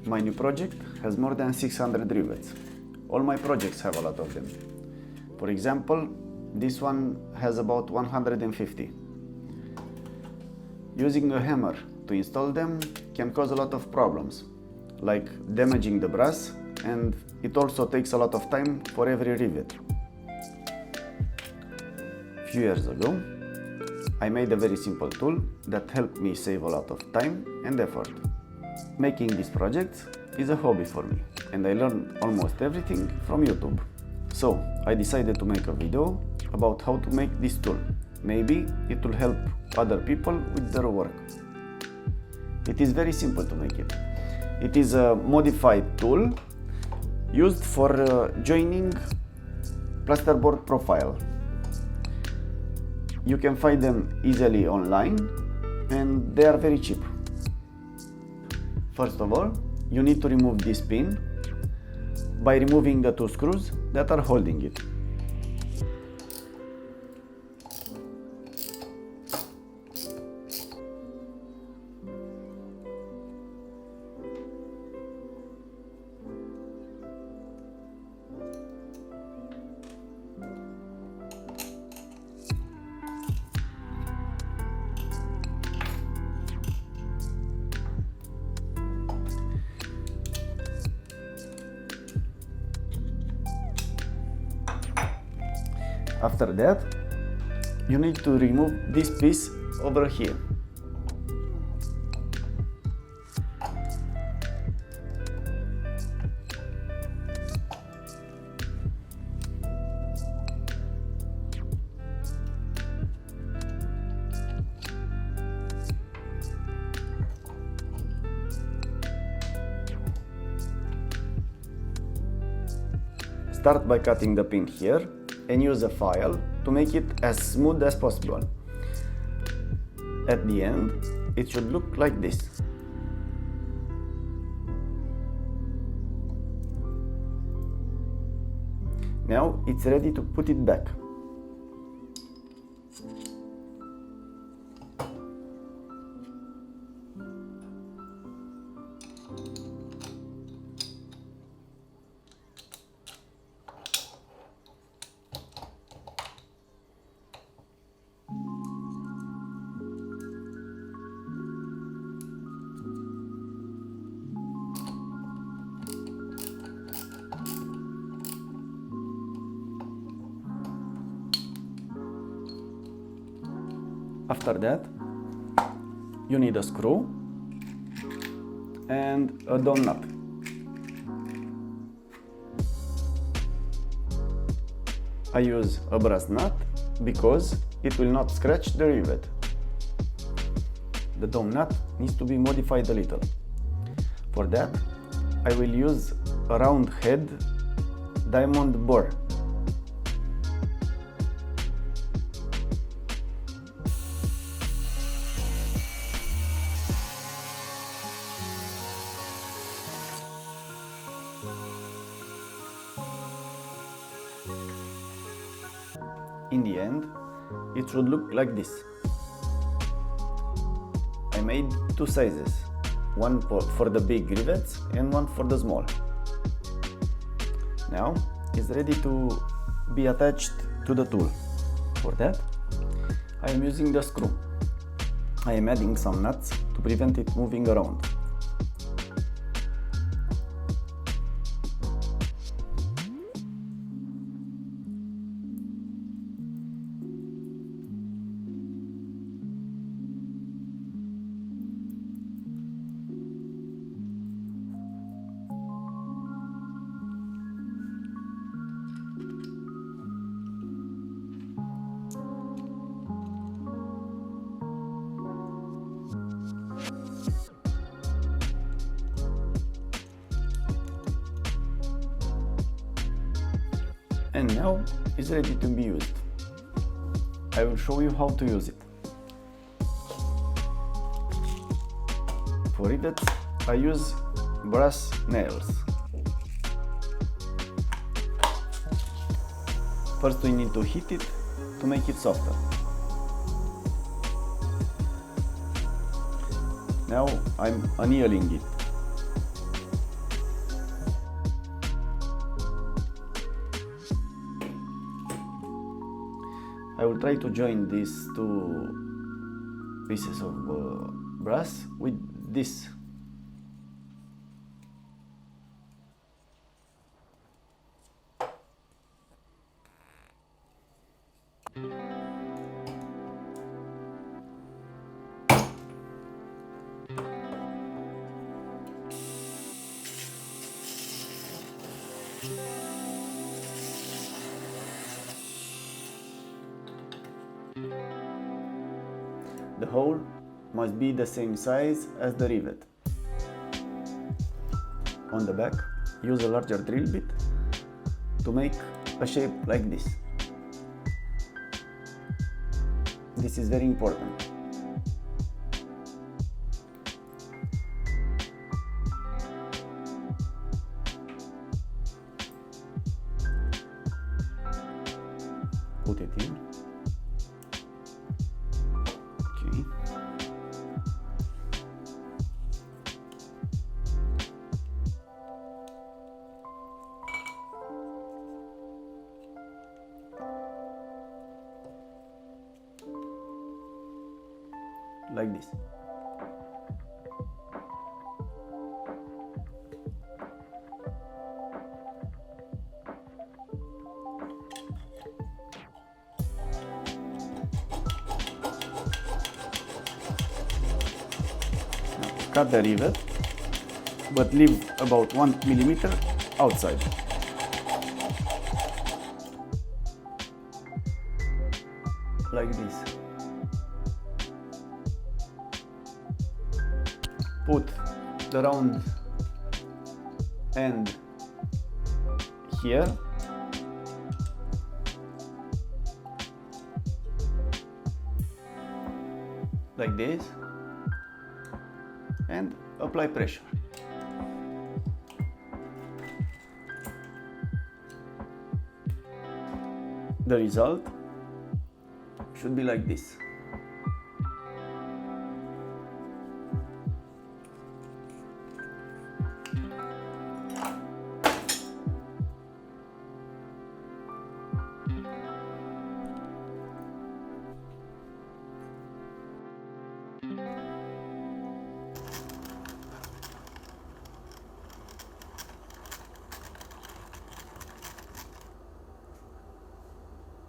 My new project has more than 600 rivets. All my projects have a lot of them. For example, this one has about 150. Using a hammer to install them can cause a lot of problems, like damaging the brass, and it also takes a lot of time for every rivet. A few years ago, I made a very simple tool that helped me save a lot of time and effort. Making these projects is a hobby for me, and I learned almost everything from YouTube. So I decided to make a video about how to make this tool. Maybe it will help other people with their work. It is very simple to make it. It is a modified tool used for joining plasterboard profile. You can find them easily online and they are very cheap. First of all, you need to remove this pin by removing the two screws that are holding it. After that, you need to remove this piece over here. Start by cutting the pin here and use a file to make it as smooth as possible. At the end, it should look like this. Now it's ready to put it back. After that, you need a screw and a dome nut. I use a brass nut because it will not scratch the rivet. The dome nut needs to be modified a little. For that, I will use a round head diamond bore. In the end, it should look like this. I made two sizes, one for the big rivets and one for the small. Now it's ready to be attached to the tool. For that, I am using the screw. I am adding some nuts to prevent it moving around. And now it's ready to be used. I will show you how to use it. For rivets, I use brass nails. First we need to heat it to make it softer. Now I'm annealing it. try to join these two pieces of brass with this. The hole must be the same size as the rivet. On the back, use a larger drill bit to make a shape like this. This is very important. Put it in. Okay. Like this. Cut the rivet, but leave about 1 millimeter outside. Like this. Put the round end here. Like this. And apply pressure. The result should be like this.